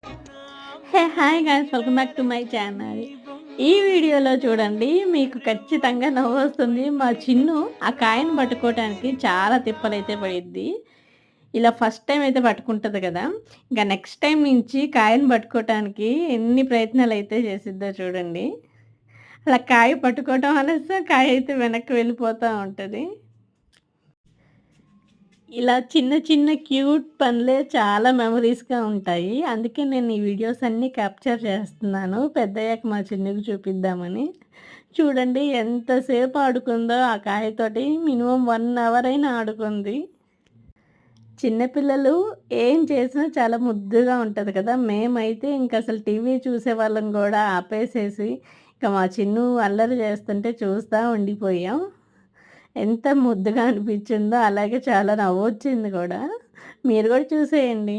Hi guys, welcome back to my channel. ఈ వీడియోలో చూడండి, మీకు ఖచ్చితంగా నవ్వొస్తుంది. మా చిన్ను ఆ కాయను పట్టుకోవటానికి చాలా తిప్పలైతే పడిద్ది. ఇలా ఫస్ట్ టైం అయితే పట్టుకుంటది కదా! ఇంకా నెక్స్ట్ టైం నుంచి కాయను పట్టుకోవటానికి ఎన్ని ప్రయత్నాలైతే చేసిద్దో చూడండి. అలా కాయ పట్టుకోవటం అనేసి కాయ అయితే వెనక్కి వెళ్ళిపోతా ఉంటది. ఇలా చిన్న చిన్న క్యూట్ పనులే చాలా మెమరీస్‌గా ఉంటాయి. అందుకే నేను ఈ వీడియోస్ అన్నీ క్యాప్చర్ చేస్తున్నాను. పెద్దయ్యాక మా చిన్నుకి చూపిద్దామని. చూడండి ఎంతసేపు ఆడుకుందో ఆ కాయతోటి. మినిమమ్ 1 అవర్ అయినా ఆడుకుంది. చిన్న పిల్లలు ఏం చేసినా చాలా ముద్దుగా ఉంటది కదా! మేమైతే ఇంకసలు టీవీ చూసేవాళ్ళం గూడా ఆపేసేసి, ఇక మా చిన్ను అల్లరి చేస్తుంటే చూస్తా ఉండిపోయాం. ఎంత ముద్దుగా అనిపించిందో, అలాగే చాలా నవ్వొచ్చింది కూడా. మీరు కూడా చూసేయండి.